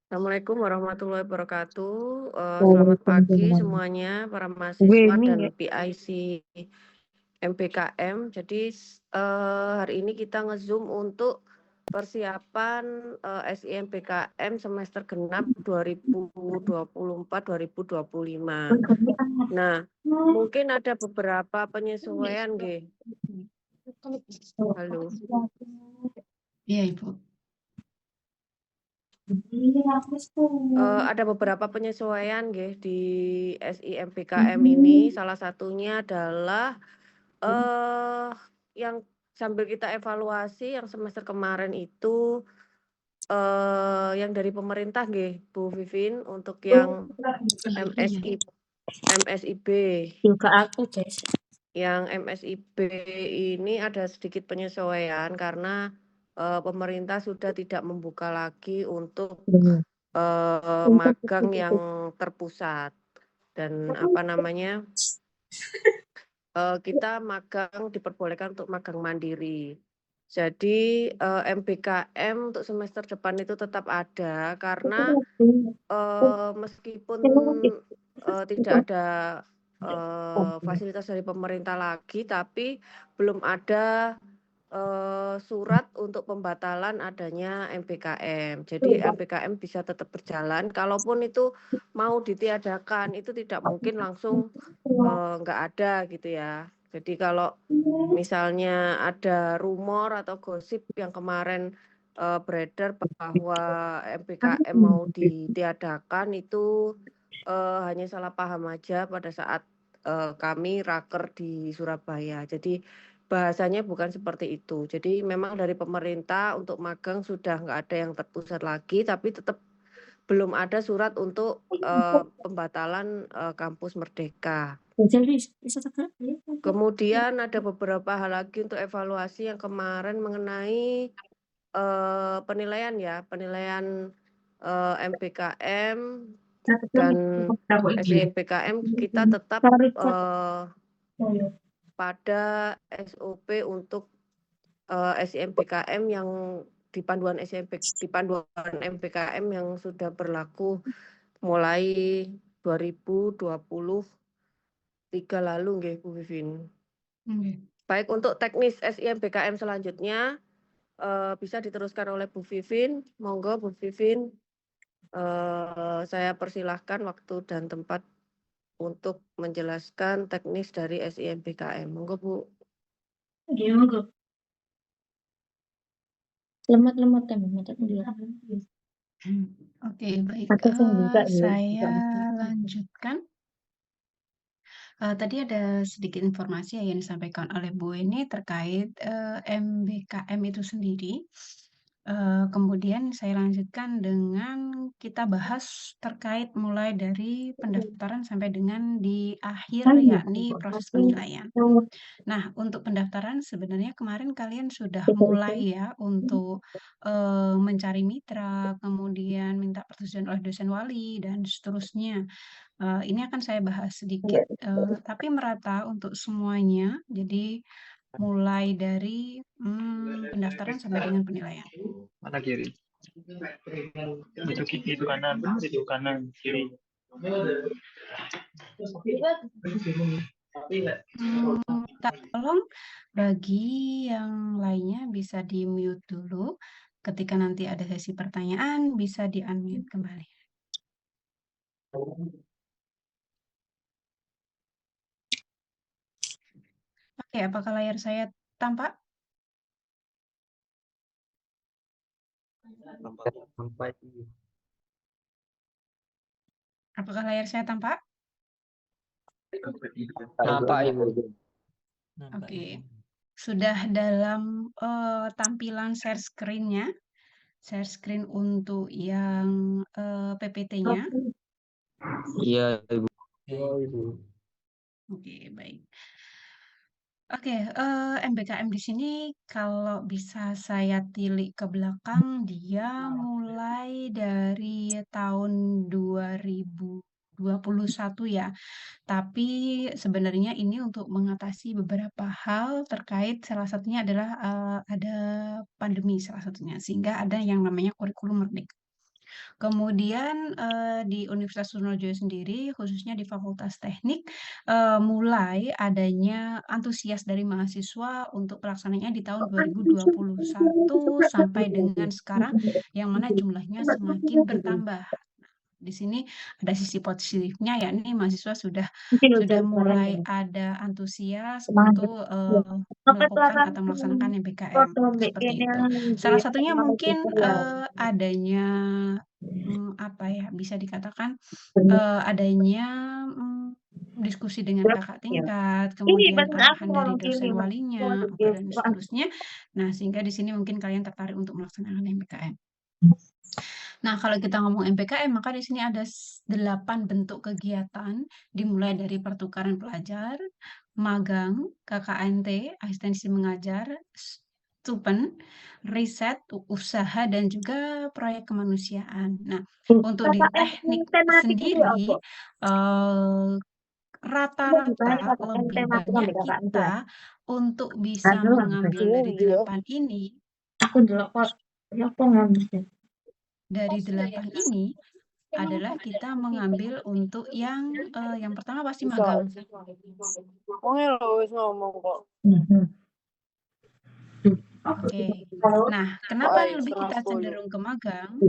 Assalamualaikum warahmatullahi wabarakatuh. Selamat pagi Waalaikumsalam. semuanya, para mahasiswa Weni dan ya. PIC MPKM. Jadi hari ini kita nge-zoom untuk persiapan SIMPKM semester genap 2024-2025. Nah, mungkin ada beberapa penyesuaian, nggih. Halo. Iya, Ibu. Ada beberapa penyesuaian nggih di SIMPKM ini. Salah satunya adalah yang sambil kita evaluasi yang semester kemarin itu yang dari pemerintah nggih, Bu Vivin, untuk yang MSIB. Juga aku, Jess. Yang MSIB ini ada sedikit penyesuaian karena pemerintah sudah tidak membuka lagi untuk magang yang terpusat dan kita magang diperbolehkan untuk magang mandiri. Jadi MBKM untuk semester depan itu tetap ada karena meskipun tidak ada fasilitas dari pemerintah lagi, tapi belum ada surat untuk pembatalan adanya MBKM. Jadi MBKM bisa tetap berjalan. Kalaupun itu mau ditiadakan, itu tidak mungkin langsung nggak ada gitu ya. Jadi kalau misalnya ada rumor atau gosip yang kemarin beredar bahwa MBKM mau ditiadakan itu hanya salah paham aja pada saat kami raker di Surabaya. Jadi bahasanya bukan seperti itu. Jadi memang dari pemerintah untuk magang sudah nggak ada yang terpusat lagi, tapi tetap belum ada surat untuk pembatalan kampus Merdeka. Kemudian ada beberapa hal lagi untuk evaluasi yang kemarin mengenai penilaian MBKM dan SIMPKM kita tetap pada SOP untuk SIMPKM yang di panduan MBKM yang sudah berlaku mulai 2023 lalu nggih Bu Vivin. Baik, untuk teknis SIMPKM selanjutnya bisa diteruskan oleh Bu Vivin. Monggo Bu Vivin, saya persilahkan waktu dan tempat untuk menjelaskan teknis dari SIMPKM. Monggo Bu. Lemot-lemot kan, Oke, baik. Ada yang buka, Saya lanjutkan. Tadi ada sedikit informasi yang disampaikan oleh Bu ini terkait MBKM itu sendiri. Kemudian saya lanjutkan dengan kita bahas terkait mulai dari pendaftaran sampai dengan di akhir, yakni proses penilaian. Nah, untuk pendaftaran sebenarnya kemarin kalian sudah mulai ya untuk mencari mitra, kemudian minta persetujuan oleh dosen wali, dan seterusnya. Ini akan saya bahas sedikit, tapi merata untuk semuanya. Jadi mulai dari pendaftaran sampai dengan penilaian. Mana kiri? Itu kanan, itu kanan, kiri. Tolong bagi yang lainnya bisa di-mute dulu. Ketika nanti ada sesi pertanyaan, bisa di-unmute kembali. Oke, apakah layar saya tampak? Apakah layar saya tampak? Nampak Ibu. Oke. Sudah dalam tampilan share screen-nya. Share screen untuk yang PPT-nya. Iya Ibu. Oke, baik. Oke, MBKM di sini kalau bisa saya tilik ke belakang, dia mulai dari tahun 2021 ya. Tapi sebenarnya ini untuk mengatasi beberapa hal terkait salah satunya adalah ada pandemi salah satunya, sehingga ada yang namanya kurikulum merdeka. Kemudian, di Universitas Trunojoyo sendiri, khususnya di Fakultas Teknik, mulai adanya antusias dari mahasiswa untuk pelaksananya di tahun 2021 sampai dengan sekarang, yang mana jumlahnya semakin bertambah. Di sini ada sisi positifnya, yakni mahasiswa sudah mulai ada antusias untuk, melakukan atau melaksanakan MBKM, seperti itu. Salah satunya mungkin, adanya, apa ya, bisa dikatakan, adanya, diskusi dengan kakak tingkat, kemudian arahan dari dosen walinya, apa dan seterusnya. Nah, sehingga di sini mungkin kalian tertarik untuk melaksanakan MBKM. Nah, kalau kita ngomong MBKM, maka di sini ada 8 bentuk kegiatan, dimulai dari pertukaran pelajar, magang, KKNT, asistensi mengajar, stupen, riset, usaha, dan juga proyek kemanusiaan. Nah, untuk di teknik sendiri, rata-rata lebih banyak kita untuk bisa mengambil dari 8 ini, dari 8 ini adalah kita mengambil untuk yang pertama pasti magang. ngomong kok. Oke. Nah, kenapa lebih kita cenderung ke magang?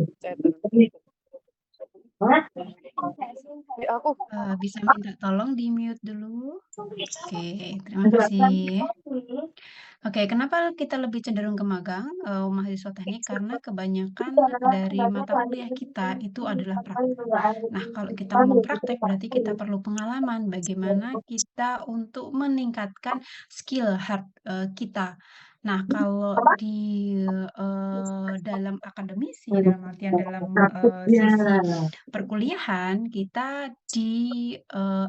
Aku Bisa minta tolong di-mute dulu? Oke, terima kasih. Oke, kenapa kita lebih cenderung ke magang, mahasiswa teknik? Karena kebanyakan dari mata kuliah kita itu adalah praktek. Nah, kalau kita ngomong praktek berarti kita perlu pengalaman bagaimana kita untuk meningkatkan skill hard, kita. Nah, kalau di, dalam akademisi, dalam artian dalam, sisi perkuliahan, kita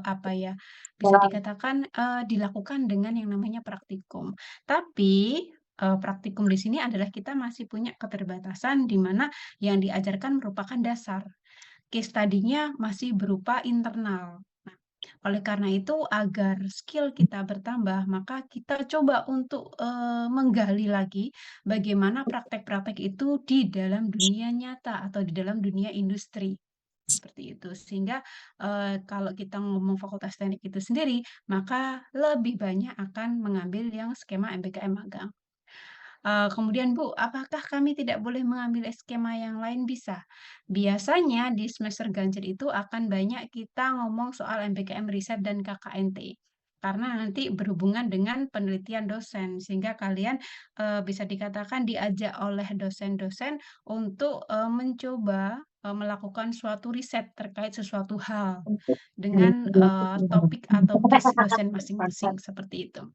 apa ya, bisa dikatakan, dilakukan dengan yang namanya praktikum. Tapi, praktikum di sini adalah kita masih punya keterbatasan di mana yang diajarkan merupakan dasar. Case study-nya masih berupa internal. Nah, oleh karena itu agar skill kita bertambah, maka kita coba untuk, menggali lagi bagaimana praktek-praktek itu di dalam dunia nyata atau di dalam dunia industri. Seperti itu. Sehingga, kalau kita ngomong Fakultas Teknik itu sendiri, maka lebih banyak akan mengambil yang skema MBKM magang. Kemudian Bu, apakah kami tidak boleh mengambil skema yang lain? Bisa. Biasanya di semester ganjil itu akan banyak kita ngomong soal MBKM riset dan KKNT. Karena nanti berhubungan dengan penelitian dosen, sehingga kalian bisa dikatakan diajak oleh dosen-dosen untuk mencoba melakukan suatu riset terkait sesuatu hal dengan topik atau case dosen masing-masing, seperti itu.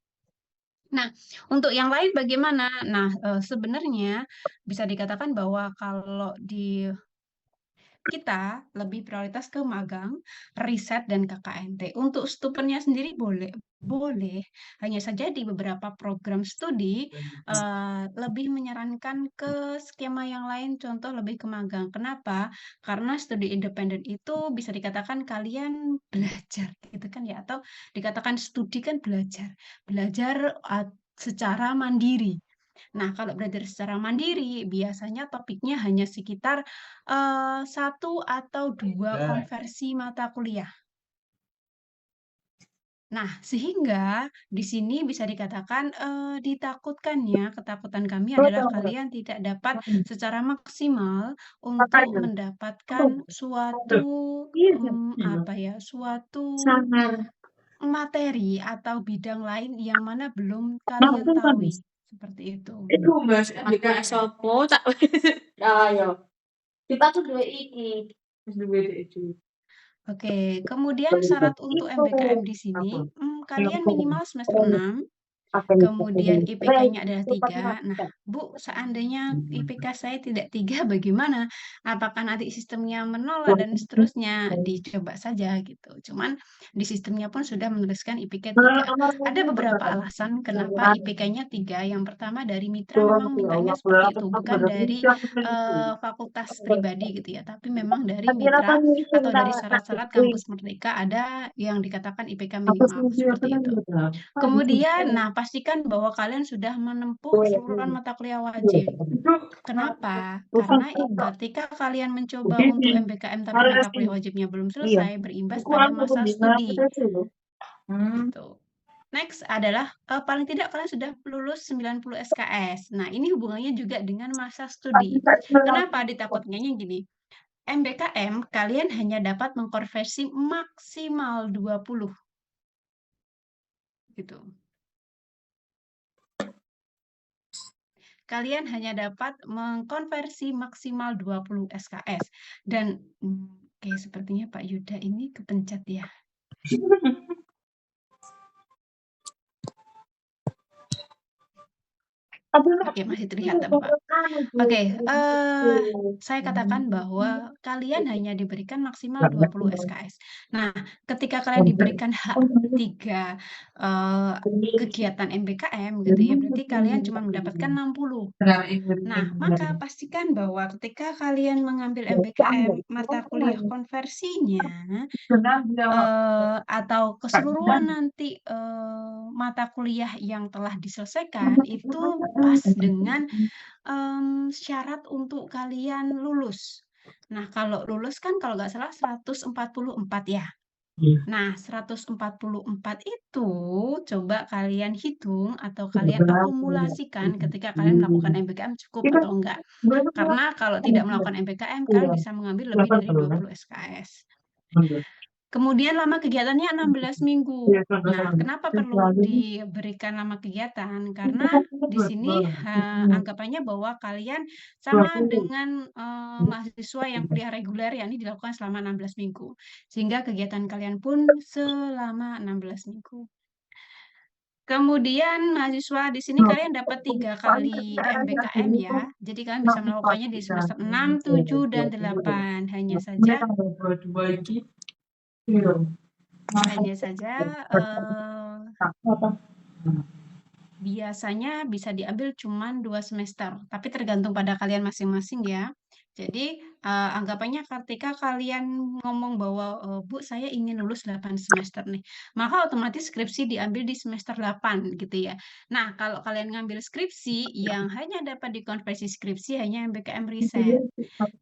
Nah, untuk yang lain bagaimana? Nah, sebenarnya bisa dikatakan bahwa kalau di kita lebih prioritas ke magang, riset, dan KKNT. Untuk stupennya sendiri boleh, hanya saja di beberapa program studi lebih menyarankan ke skema yang lain, contoh lebih ke magang. Kenapa? Karena studi independen itu bisa dikatakan kalian belajar, gitu kan ya, atau dikatakan studi kan belajar, secara mandiri. Nah, kalau belajar secara mandiri, biasanya topiknya hanya sekitar 1 atau 2 konversi mata kuliah. Nah, sehingga di sini bisa dikatakan, ketakutan kami adalah kalian tidak dapat secara maksimal untuk mendapatkan suatu, apa ya, suatu materi atau bidang lain yang mana belum kalian tahu, seperti itu. Itu Mas, MBKS opo tak ayo. Kita tuh duwe iki, wis duwe iki. Oke, kemudian syarat untuk MBKM di sini, kalian minimal semester 6, kemudian IPK-nya adalah 3. Nah, Bu, seandainya IPK saya tidak 3 bagaimana? Apakah nanti sistemnya menolak dan seterusnya? Dicoba saja gitu. Cuman di sistemnya pun sudah menuliskan IPK 3. Ada beberapa alasan kenapa IPK-nya 3. Yang pertama dari mitra memang mintanya seperti itu, bukan dari fakultas pribadi gitu ya, tapi memang dari mitra atau dari syarat-syarat kampus Merdeka ada yang dikatakan IPK minimal, seperti itu. Kemudian, nah pastikan bahwa kalian sudah menempuh keseluruhan mata kuliah wajib. Kenapa? Karena ketika kalian mencoba untuk MBKM tapi mata kuliah wajibnya belum selesai, berimbas pada masa studi. Gitu. Next adalah paling tidak kalian sudah lulus 90 SKS. Nah, ini hubungannya juga dengan masa studi. Kenapa ditakutnya gini? MBKM kalian hanya dapat mengkonversi maksimal 20. Gitu. Kalian hanya dapat mengkonversi maksimal 20 SKS. Dan oke, sepertinya Pak Yuda ini kepencet ya. Oke, masih terlihat Bapak. Oke, saya katakan bahwa kalian hanya diberikan maksimal 20 SKS. Nah, ketika kalian diberikan hak 3 kegiatan MBKM gitu ya, berarti kalian cuma mendapatkan 60. Nah, maka pastikan bahwa ketika kalian mengambil MBKM, mata kuliah konversinya atau keseluruhan nanti mata kuliah yang telah diselesaikan itu pas dengan syarat untuk kalian lulus. Nah, kalau lulus kan kalau nggak salah 144 ya. Nah, 144 itu coba kalian hitung atau kalian akumulasikan ketika kalian melakukan MBKM cukup atau enggak. Karena kalau tidak melakukan MBKM, kalian bisa mengambil lebih dari 20 SKS. Kemudian lama kegiatannya 16 minggu. Nah, kenapa perlu diberikan lama kegiatan? Karena di sini anggapannya bahwa kalian sama dengan mahasiswa yang kuliah reguler, yakni dilakukan selama 16 minggu. Sehingga kegiatan kalian pun selama 16 minggu. Kemudian mahasiswa di sini kalian dapat 3 kali MBKM ya. Jadi kalian bisa melakukannya di semester 6, 7, dan 8. Hanya saja biasanya bisa diambil cuma 2 semester, tapi tergantung pada kalian masing-masing ya. Jadi anggapannya ketika kalian ngomong bahwa Bu, saya ingin lulus 8 semester nih, maka otomatis skripsi diambil di semester 8 gitu ya. Nah, kalau kalian ngambil skripsi yang hanya dapat dikonversi skripsi hanya MBKM riset.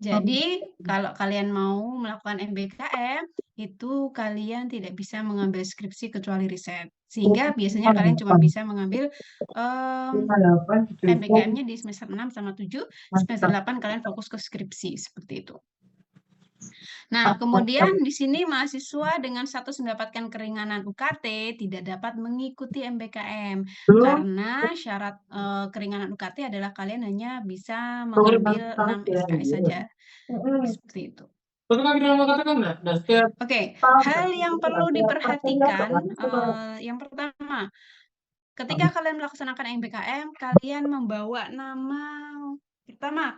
Jadi kalau kalian mau melakukan MBKM itu kalian tidak bisa mengambil skripsi kecuali riset. Sehingga biasanya kalian cuma bisa mengambil MBKM-nya di semester 6 sama 7, semester 8 kalian fokus ke skripsi, seperti itu. Nah, kemudian di sini mahasiswa dengan status mendapatkan keringanan UKT tidak dapat mengikuti MBKM karena syarat keringanan UKT adalah kalian hanya bisa mengambil 6 SKS saja. Seperti itu. Oke, hal yang perlu diperhatikan yang pertama, ketika kalian melaksanakan MBKM, kalian membawa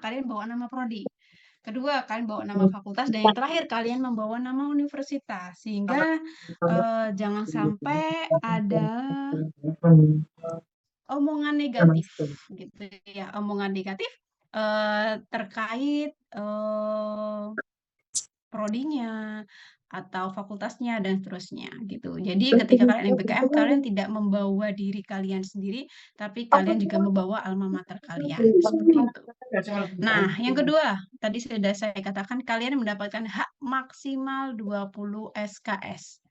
kalian bawa nama prodi. Kedua, kalian bawa nama fakultas. Dan yang terakhir, kalian membawa nama universitas. Sehingga jangan sampai ada omongan negatif. Gitu ya, omongan negatif terkait prodinya atau fakultasnya dan seterusnya gitu. Jadi ketika kalian MBKM kalian tidak membawa diri kalian sendiri, tapi kalian juga membawa alma mater kalian seperti itu. Nah, yang kedua, tadi sudah saya katakan kalian mendapatkan hak maksimal 20 SKS.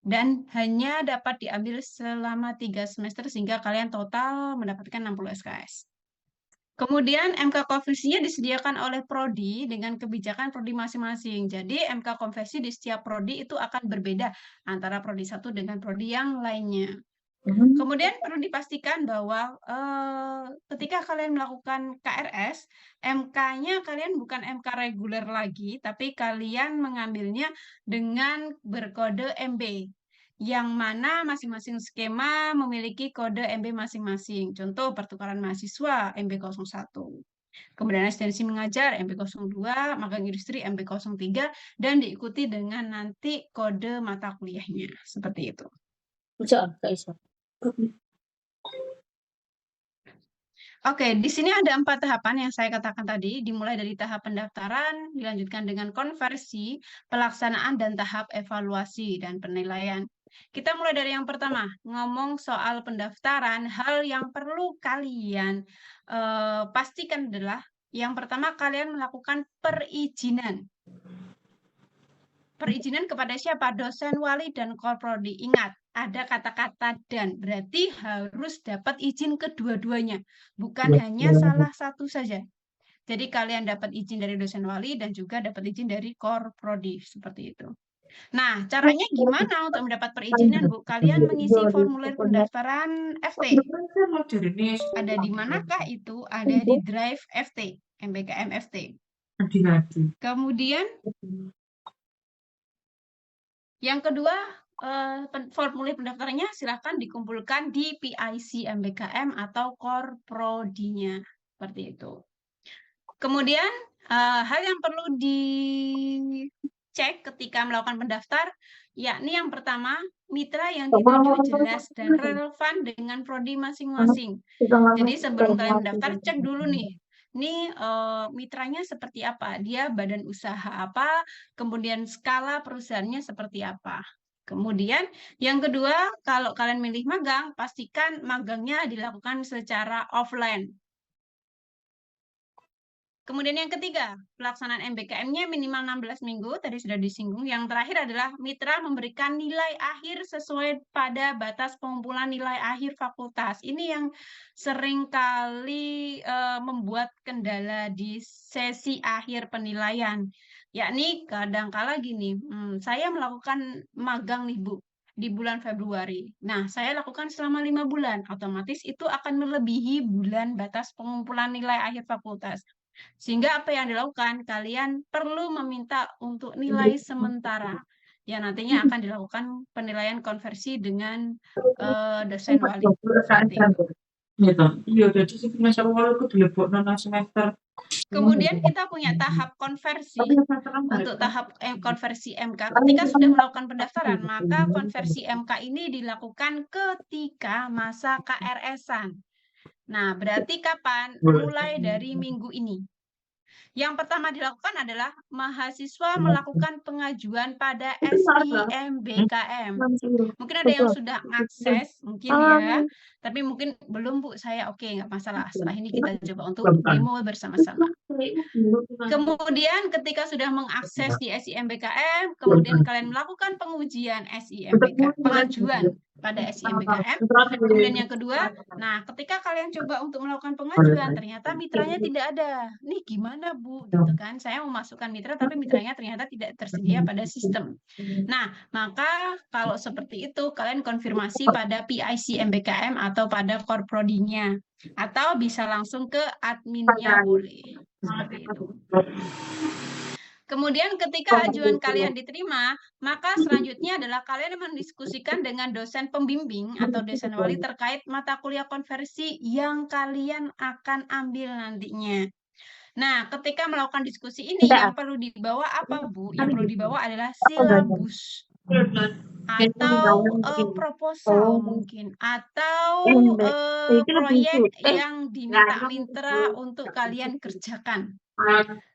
Dan hanya dapat diambil selama 3 semester sehingga kalian total mendapatkan 60 SKS. Kemudian MK konversinya disediakan oleh prodi dengan kebijakan prodi masing-masing. Jadi MK konversi di setiap prodi itu akan berbeda antara prodi satu dengan prodi yang lainnya. Kemudian perlu dipastikan bahwa ketika kalian melakukan KRS, MK-nya kalian bukan MK reguler lagi, tapi kalian mengambilnya dengan berkode MB. Yang mana masing-masing skema memiliki kode MB masing-masing. Contoh pertukaran mahasiswa MB01. Kemudian asistensi mengajar MB02, magang industri MB03, dan diikuti dengan nanti kode mata kuliahnya. Seperti itu. Oke, di sini ada 4 tahapan yang saya katakan tadi, dimulai dari tahap pendaftaran, dilanjutkan dengan konversi, pelaksanaan, dan tahap evaluasi dan penilaian. Kita mulai dari yang pertama, ngomong soal pendaftaran. Hal yang perlu kalian pastikan adalah yang pertama kalian melakukan perizinan. Perizinan kepada siapa? Dosen, wali, dan korprodi. Ingat, ada kata-kata dan. Berarti harus dapat izin kedua-duanya. Bukan hanya salah satu saja. Jadi kalian dapat izin dari dosen wali dan juga dapat izin dari korprodi. Seperti itu. Nah, caranya gimana untuk mendapat perizinan, Bu? Kalian mengisi formulir pendaftaran FT. Ada di manakah itu? Ada di Drive FT, MBKM FT. Kemudian, yang kedua, formulir pendaftarannya silahkan dikumpulkan di PIC MBKM atau korprodinya. Seperti itu. Kemudian, hal yang perlu dicek ketika melakukan pendaftar, yakni yang pertama, mitra yang dituju jelas dan relevan dengan prodi masing-masing. Jadi sebelum kalian mendaftar, cek dulu nih, mitranya seperti apa, dia badan usaha apa, kemudian skala perusahaannya seperti apa. Kemudian yang kedua, kalau kalian milih magang, pastikan magangnya dilakukan secara offline. Kemudian yang ketiga, pelaksanaan MBKM-nya minimal 16 minggu, tadi sudah disinggung. Yang terakhir adalah mitra memberikan nilai akhir sesuai pada batas pengumpulan nilai akhir fakultas. Ini yang seringkali membuat kendala di sesi akhir penilaian. Yakni kadangkala gini, saya melakukan magang nih Bu, di bulan Februari. Nah, saya lakukan selama 5 bulan. Otomatis itu akan melebihi bulan batas pengumpulan nilai akhir fakultas. Sehingga apa yang dilakukan? Kalian perlu meminta untuk nilai sementara yang nantinya akan dilakukan penilaian konversi dengan dosen wali. Kemudian kita punya tahap konversi. Untuk tahap konversi MK, ketika sudah melakukan pendaftaran, maka konversi MK ini dilakukan ketika masa KRS-an. Nah, berarti kapan? Mulai dari minggu ini. Yang pertama dilakukan adalah mahasiswa melakukan pengajuan pada SIMBKM. Mungkin ada yang sudah akses, mungkin ya, tapi mungkin belum Bu, saya oke, nggak masalah. Setelah ini kita coba untuk demo bersama-sama. Kemudian ketika sudah mengakses di SIMBKM, kemudian kalian melakukan pengujian SIMBKM, pengajuan pada SIMBKM. Kemudian yang kedua, nah ketika kalian coba untuk melakukan pengajuan, ternyata mitranya tidak ada. Nih gimana Bu? Gitu kan? Saya memasukkan mitra, tapi mitranya ternyata tidak tersedia pada sistem. Nah, maka kalau seperti itu, kalian konfirmasi pada PIC MBKM atau pada korprodinya. Atau bisa langsung ke adminnya boleh. Seperti itu. Kemudian ketika ajuan kalian diterima, maka selanjutnya adalah kalian mendiskusikan dengan dosen pembimbing atau dosen wali terkait mata kuliah konversi yang kalian akan ambil nantinya. Nah, ketika melakukan diskusi ini, yang perlu dibawa apa, Bu? Yang perlu dibawa adalah silabus atau proposal mungkin, atau proyek yang diminta mitra untuk kalian kerjakan.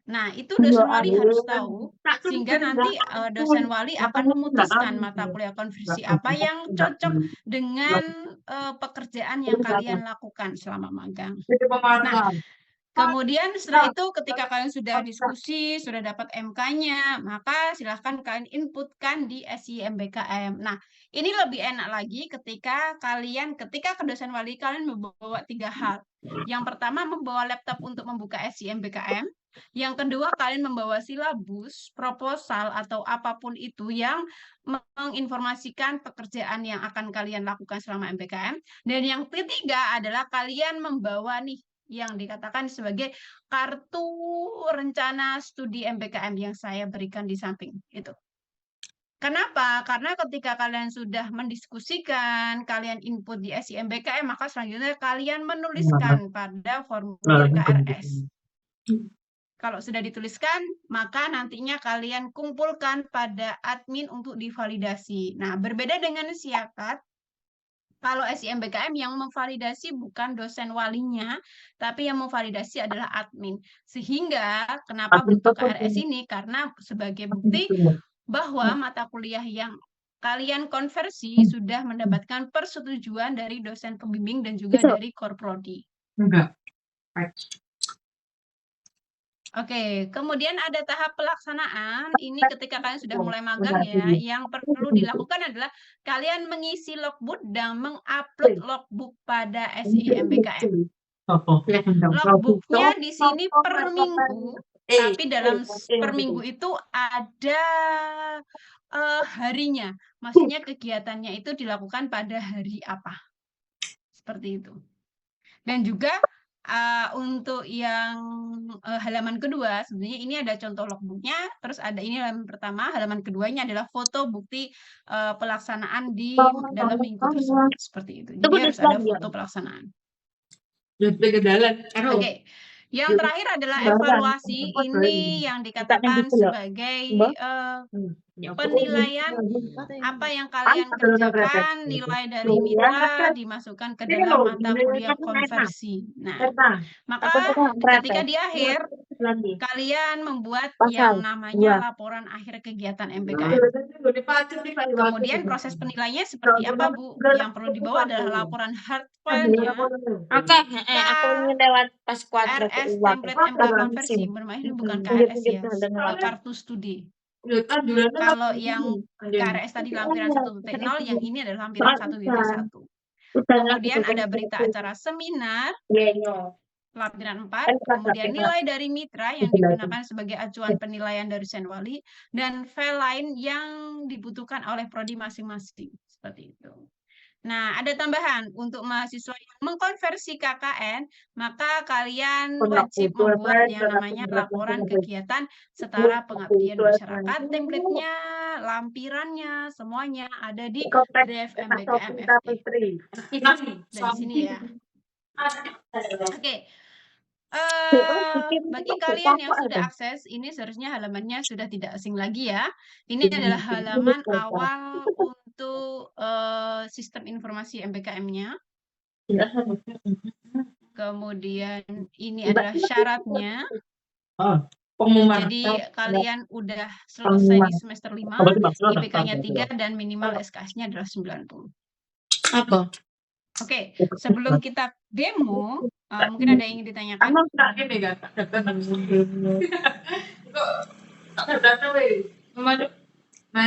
Nah, itu dosen wali harus tahu, sehingga nanti dosen wali akan memutuskan mata kuliah konversi apa yang cocok dengan pekerjaan yang kalian lakukan selama magang. Nah, kemudian setelah itu ketika kalian sudah diskusi, sudah dapat MK-nya, maka silahkan kalian inputkan di SIMBKM. Nah, ini lebih enak lagi ketika ke dosen wali kalian membawa 3 hal. Yang pertama membawa laptop untuk membuka SIMBKM. Yang kedua kalian membawa silabus, proposal, atau apapun itu yang menginformasikan pekerjaan yang akan kalian lakukan selama MBKM. Dan yang ketiga adalah kalian membawa nih yang dikatakan sebagai kartu rencana studi MBKM yang saya berikan di samping itu. Kenapa? Karena ketika kalian sudah mendiskusikan, kalian input di SIMBKM, maka selanjutnya kalian menuliskan pada formulir KRS. Kalau sudah dituliskan, maka nantinya kalian kumpulkan pada admin untuk divalidasi. Nah, berbeda dengan siakat, kalau SIMBKM yang memvalidasi bukan dosen walinya, tapi yang memvalidasi adalah admin. Sehingga kenapa butuh KRS ini? Karena sebagai bukti bahwa mata kuliah yang kalian konversi sudah mendapatkan persetujuan dari dosen pembimbing dan juga dari Korprodi. Enggak. Oke, kemudian ada tahap pelaksanaan. Ini ketika kalian sudah mulai magang ya, yang perlu dilakukan adalah kalian mengisi logbook dan mengupload logbook pada SIMBKM. Logbooknya di sini per minggu, tapi dalam per minggu itu ada harinya. Maksudnya kegiatannya itu dilakukan pada hari apa. Seperti itu. Dan juga untuk yang halaman kedua, sebenarnya ini ada contoh logbooknya, terus ada ini halaman pertama, halaman keduanya adalah foto bukti pelaksanaan di dalam minggu tersebut, seperti itu. Jadi harus ada foto pelaksanaan. Oke, yang terakhir adalah evaluasi. Ini yang dikatakan sebagai penilaian apa yang kalian kerjakan, nilai dari mitra dimasukkan ke dalam mata kuliah konversi. Nah, maka ketika di akhir kalian membuat yang namanya laporan akhir kegiatan MBKM. Kemudian proses penilaiannya seperti apa, Bu? Yang perlu dibawa adalah laporan hard file-nya. Oke, aku ingin lewat pas kuadrat RS template MK konversi, bermain ini bukan KRS ya, kartu studi. Kalau yang KRS tadi lampiran 1.0, yang ini adalah lampiran 1.1. Kemudian ada berita acara seminar, lampiran 4, kemudian nilai dari mitra yang digunakan sebagai acuan penilaian dari Senwali, dan file lain yang dibutuhkan oleh prodi masing-masing. Seperti itu. Nah, ada tambahan untuk mahasiswa yang mengkonversi KKN, maka kalian wajib membuat yang namanya laporan kegiatan setara pengabdian masyarakat. Template-nya, lampirannya, semuanya ada di Drive MBKM FT. Dari sini ya. Oke. Bagi kalian yang sudah akses, ini seharusnya halamannya sudah tidak asing lagi ya. Ini adalah halaman awal untuk sistem informasi MBKM-nya. Kemudian ini adalah syaratnya. Jadi kalian udah selesai di semester 5, IPK-nya 3 dan minimal SKS-nya adalah 90. Apa? Oke, sebelum kita demo, mungkin ada yang ingin ditanyakan?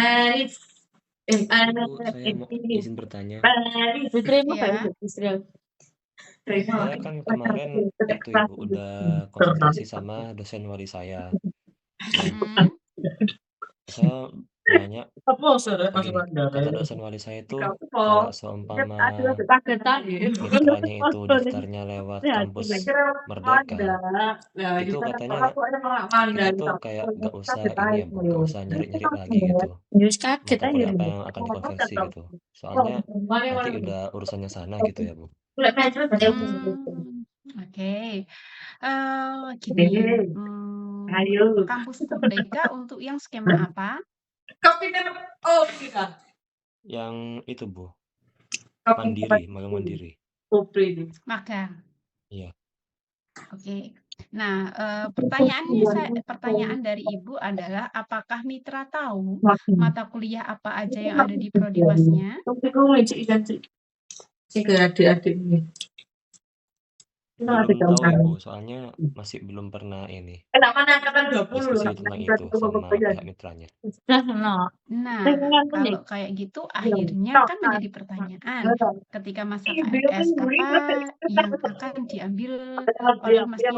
Mari. Bu, saya mau izin bertanya. Ya. Saya kan kemarin itu Ibu udah konsultasi sama dosen wali saya. Saya nanya begini, kata dosen wali saya itu kalau seumpama mitranya itu daftarnya lewat kampus Merdeka, itu katanya kita tuh kayak gak usah ini ya Bu, gak usah nyari-nyari lagi gitu mata kuliah apa yang akan dikonversi gitu, soalnya nanti udah urusannya sana gitu ya Bu. Oke. Gini, kampus Merdeka untuk yang skema apa? Yang itu Bu, mandiri, magang mandiri. Magang. Iya. Oke. Nah, pertanyaan dari Ibu adalah apakah mitra tahu mata kuliah apa aja yang ada di prodi masnya? Belum tahu Ibu, soalnya masih belum pernah ini diskusi tentang itu sama pihak mitranya. Nah, kalau kayak gitu akhirnya kan menjadi pertanyaan ketika masa KRS apa yang akan diambil oleh masnya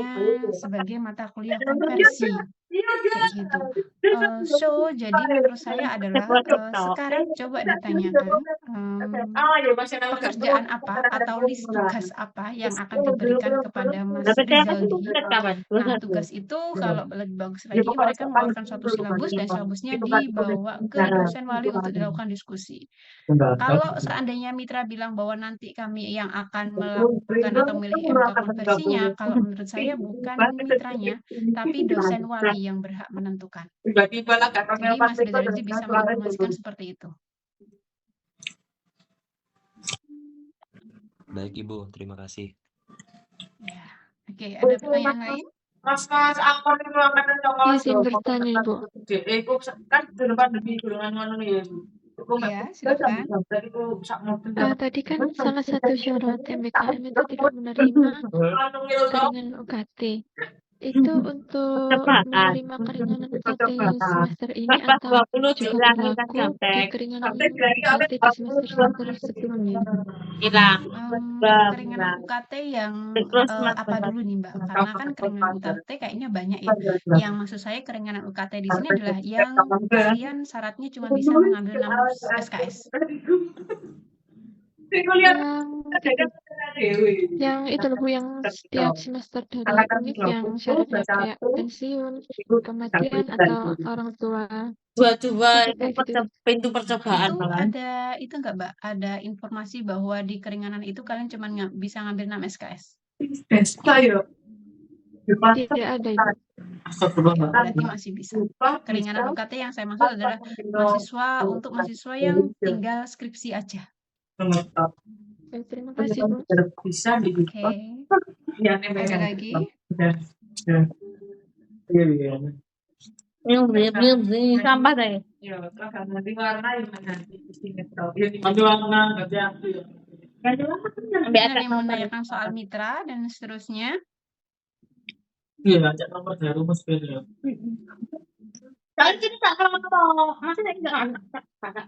sebagai mata kuliah konversi kayak gitu. Jadi menurut saya adalah sekarang coba ditanyakan pekerjaan apa atau list tugas apa yang akan diberikan kepada Mas Rizaldi. Nah, tugas itu kalau lebih bagus lagi mereka mengeluarkan suatu silabus dan silabusnya dibawa ke dosen wali untuk dilakukan diskusi. Kalau seandainya mitra bilang bahwa nanti kami yang akan melakukan atau memilih MK konversinya, kalau menurut saya bukan mitranya, tapi dosen wali yang berhak menentukan. Jadi Mas Rizaldi bisa menginformasikan seperti itu. Baik Ibu, terima kasih. Ya, oke. Ada pertanyaan lain? Mas, aku Izin bertanya Ibu. Ya, silakan. Tadi kan salah satu syarat MBKM itu tidak menerima keringanan UKT. Itu untuk menerima keringanan UKT semester ini atau juga berlaku di keringanan UKT di semester sebelumnya? Keringanan UKT yang apa dulu nih Mbak? Karena kan keringanan UKT kayaknya banyak ya. Yang maksud saya keringanan UKT di sini adalah yang kalian syaratnya cuma bisa mengambil 6 SKS. Yang itu loh Bu, yang setiap semester dari UNIF yang syaratnya kayak pensiun, kematian atau orang tua. Dua-dua Kayak itu gitu. pintu percobaan Itu malah. ada itu enggak Mbak? Ada informasi bahwa di keringanan itu kalian cuma bisa ngambil 6 SKS. Tidak ada Ibu. Oke, berarti masih bisa. Keringanan UKT yang saya maksud adalah untuk mahasiswa yang tinggal skripsi aja. Baik, terima kasih Bu. Oke. Ada lagi? Sampah deh. Ada yang menanyakan soal mitra dan seterusnya. Soalnya kita tak kelompok, maksudnya enggak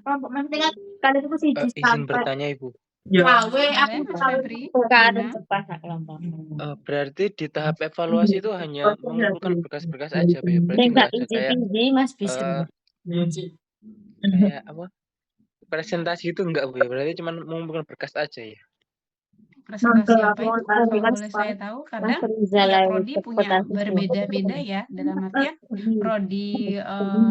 kelompok, maksudnya kan kalian itu sih Izin bertanya Ibu. Boleh, Mas Febri. bukan Gimana? pas kelompok. Berarti di tahap evaluasi itu hanya mengumpulkan berkas-berkas aja, Pak ya? Berarti Enggak nggak ada kayak tinggi Mas bisa. kayak apa? Presentasi itu enggak, Bu ya? Berarti cuma mengumpulkan berkas aja ya? Presentasi apa itu? Kalau boleh saya tahu, kadang tiap prodi punya berbeda-beda ya. Dalam artian prodi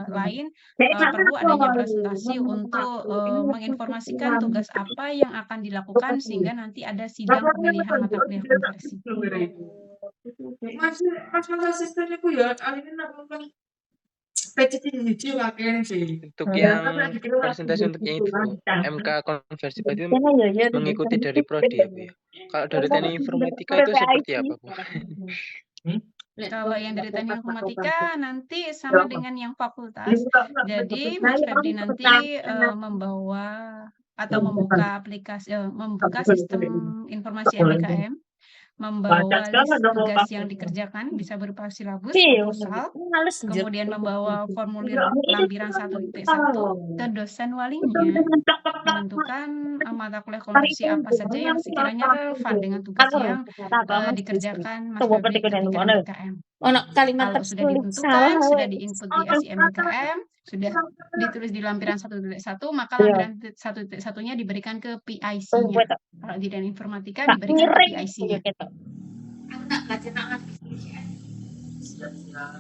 lain perlu adanya presentasi untuk menginformasikan tugas apa yang akan dilakukan sehingga nanti ada sidang pemilihan mata kuliah konversi. Mas asistennya ku ya, alinin aku kan PCT Untuk yang presentasi untuk yang itu, Bu, MK konversi berarti mengikuti dari prodi ya, Bu ya? Kalau dari teknik informatika itu seperti apa, Bu? Kalau yang dari teknik informatika nanti sama dengan yang fakultas. Jadi Mas Febri nanti membawa atau membuka aplikasi, membuka sistem informasi MBKM, membawa list tugas yang dikerjakan bisa berupa silabus, proposal, kemudian membawa formulir lampiran 1.1 ke dosen walinya, menentukan mata kuliah konversi apa saja yang sekiranya relevan dengan tugas yang dikerjakan Mas Febri ketika MBKM. Kalau sudah ditentukan, sudah diinput di SIM MBKM, sudah ditulis di lampiran 1.1, maka lampiran 1.1-nya diberikan ke PIC-nya. Kalau di dan informatika diberikan ke PIC-nya.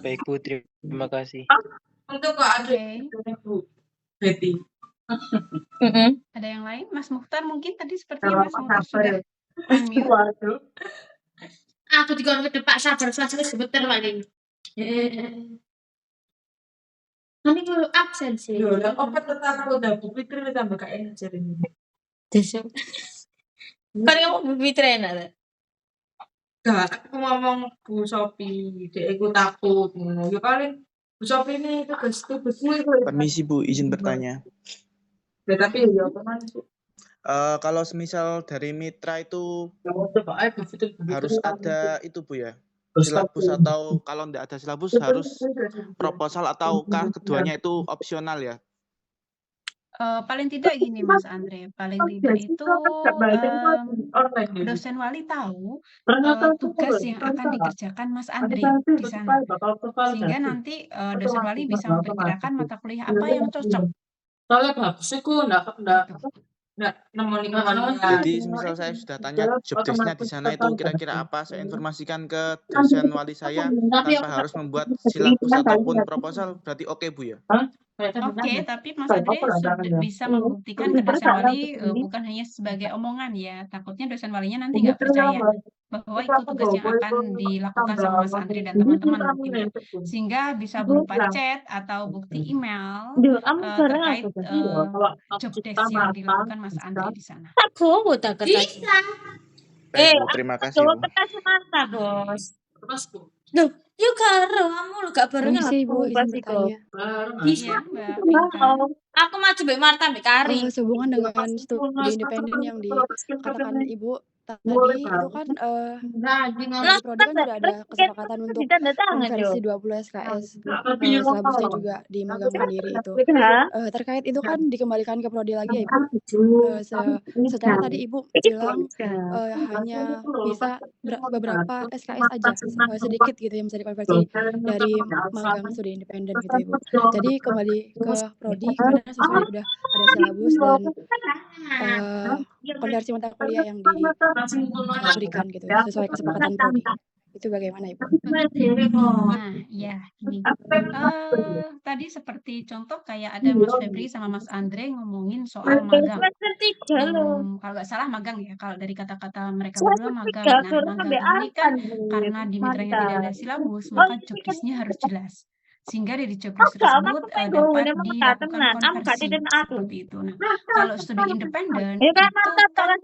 Baik, Bu, terima kasih. untuk kok ada Bu Betty. Ada yang lain? Mas Mukhtar mungkin tadi sepertinya Mas Mukhtar sudah unmute. Waduh. Aku dikon ke depan sabar sebentar paling. Nanti kalau absen sih. Yo, lah opat tentang udah Bu Fitri tambah kayak ajar ini. Desem. Kan kamu berbicara enak. Enggak, aku ngomong Bu Sopi, dia ikut takut ngono. Ya paling Bu Sopi ini tugas-tugasku itu. Permisi Bu, izin bertanya. Ya tapi ya otomatis. Kalau semisal dari mitra itu Coba aja Bu Fitri harus ada itu Bu ya, silabus atau kalau tidak ada silabus harus proposal ataukah keduanya itu opsional ya? Paling tidak gini Mas Andre, paling tidak itu dosen wali tahu tugas yang akan dikerjakan Mas Andre di sana. Sehingga nanti dosen wali bisa memperkirakan mata kuliah apa yang cocok. Soalnya bagus aku enggak nemuin Jadi misal saya sudah tanya job desk-nya di sana itu kira-kira apa, saya informasikan ke dosen wali saya tanpa harus membuat silabus ataupun proposal, berarti oke Bu ya? Oke, tapi Mas Andre sudah bisa membuktikan ke dosen wali bukan hanya sebagai omongan ya. Takutnya dosen walinya nanti nggak percaya bahwa itu tugas yang akan dilakukan sama Mas Andre dan teman-teman mungkin ya. Sehingga bisa berupa chat atau bukti email terkait job desk yang dilakukan Mas Andre di sana. Aku udah kerja. Baik Bu, terima kasih Bu. Kacamata, Bos. Terus Bu. Loh, Yuk karo kamu gak barengan Permisi Ibu, izin bertanya. bisa. Iya, Mbak Pinka. Aku maju mbek Marta mbek Karin. Sehubungan dengan studi independen yang dikatakan Ibu tadi, itu kan di prodi kan sudah ada kesepakatan untuk konversi 20 SKS, silabusnya juga di magang mandiri itu. Terkait itu kan dikembalikan ke prodi lagi ya Ibu? Secara tadi Ibu bilang hanya bisa beberapa SKS aja, sedikit gitu yang bisa dikonversi dari magang studi independen gitu Ibu. Jadi kembali ke prodi karena sesuai udah ada silabus dan konversi mata kuliah yang diberikan gitu sesuai kesepakatan prodi. Itu bagaimana Ibu? Nah, ya ini. Tadi seperti contoh kayak ada Mas Febri sama Mas Andre ngomongin soal magang. Kalau nggak salah magang ya, kalau dari kata-kata mereka berdua magang. Nah, magang ini kan karena di mitranya tidak ada silabus, maka job list-nya harus jelas. Sehingga dari job list tersebut dapat dilakukan konversi seperti itu. Nah, kalau studi independen itu kan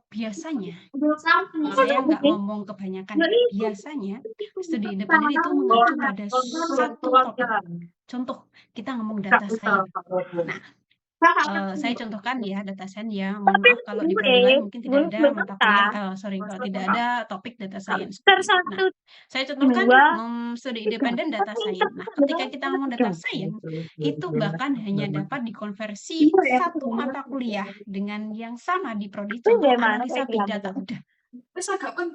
biasanya, saya nggak ngomong kebanyakan, biasanya studi independen itu mengacu pada satu topik. Contoh, kita ngomong data science. Nah, saya contohkan ya data science ya. Mohon maaf kalau di prodi lain mungkin tidak ada mata kuliah, kalau tidak ada topik data science. Nah, saya contohkan studi independen data science. Nah, ketika kita ngomong data science, itu bahkan hanya dapat dikonversi satu mata kuliah dengan yang sama di prodi, contoh analisa big data udah.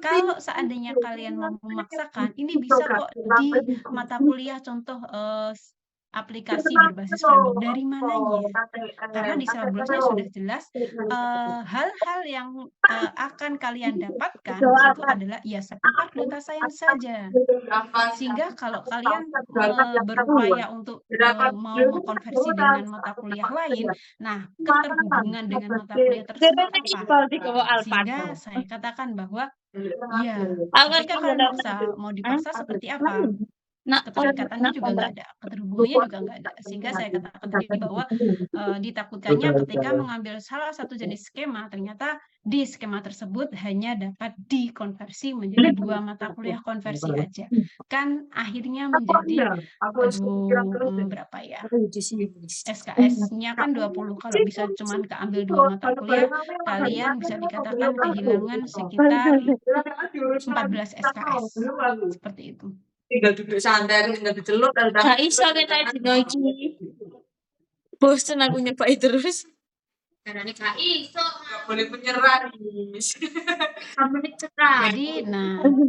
Kalau seandainya kalian mau memaksakan, ini bisa kok di mata kuliah contoh aplikasi berbasis framework. Dari mananya? Karena di silabusnya sudah jelas hal-hal yang akan kalian dapatkan di situ adalah ya seputar data science saja. Sehingga kalau kalian berupaya untuk mau mengkonversi dengan mata kuliah lain, nah keterhubungan dengan mata kuliah tersebut apa? Sehingga saya katakan bahwa ya ketika kalian mau dipaksa seperti apa? Keterikatannya juga nggak ada, keterhubungannya juga nggak ada. Sehingga saya katakan tadi bahwa ditakutkannya ketika mengambil salah satu jenis skema, ternyata di skema tersebut hanya dapat dikonversi menjadi 2 mata kuliah konversi aja. Kan akhirnya menjadi berapa ya? SKS-nya kan 20, kalau bisa cuman keambil 2 mata kuliah, kalian bisa dikatakan kehilangan sekitar 14 SKS. Seperti itu. Tinggal duduk santai, tinggal dicelup. Gak iso kita dino iki. Bosen aku nyobai terus. Karena gak iso. Gak boleh menyerah. Jadi,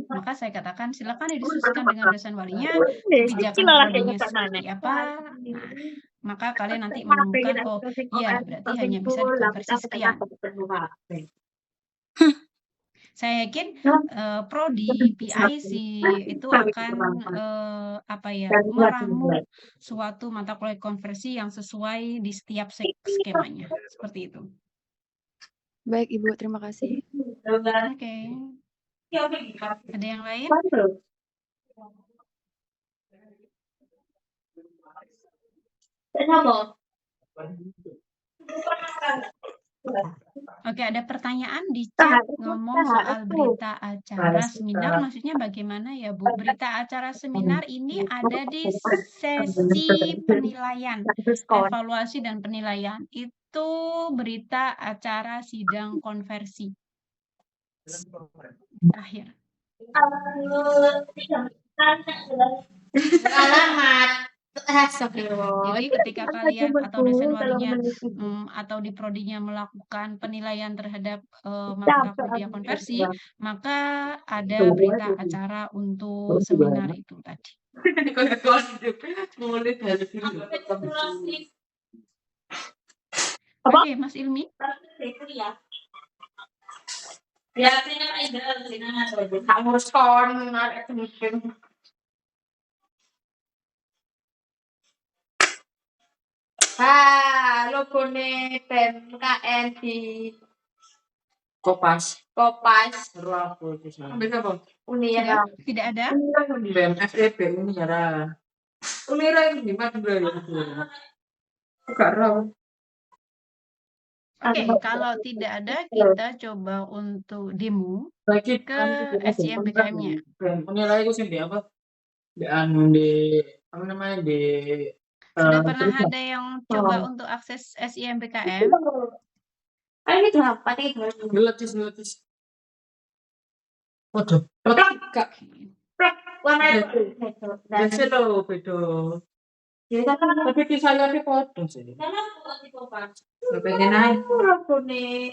maka saya katakan silakan didiskusikan dengan dosen walinya kebijakan prodinya seperti apa. Nah, maka kalian nanti menemukan ya berarti hanya bisa dikonversi sekian. Saya yakin prodi PIC itu akan meramu suatu mata kuliah konversi yang sesuai di setiap skemanya seperti itu. Baik Ibu, terima kasih. Oke. Ada yang lain? Oke, ada pertanyaan di chat ngomong soal berita acara seminar, maksudnya bagaimana ya Bu? Berita acara seminar ini ada di sesi penilaian, evaluasi dan penilaian. Itu berita acara sidang konversi. Terakhir. Alamat. Jadi ketika kalian atau dosen walinya atau di prodinya melakukan penilaian terhadap mata kuliah konversi, maka ada berita acara untuk seminar itu tadi. Oke, Mas Ilmi. Ya, logone PMKN di Kopas. Ambil apa? Unira. Tidak ada. FEB Unira. Unira itu di mana? Enggak tahu. Oke, kalau tidak ada kita coba untuk demo Lagi ke SIMBKM-nya. Menilai itu sih di apa? Di apa namanya di Sudah pernah ada yang coba untuk akses SIMBKM? Ini berapa nih? Geletis. Waduh, tiga. Warna itu. Biasa loh, beda. Ya kan Tapi kisahnya foto sih. Gak pengen naik.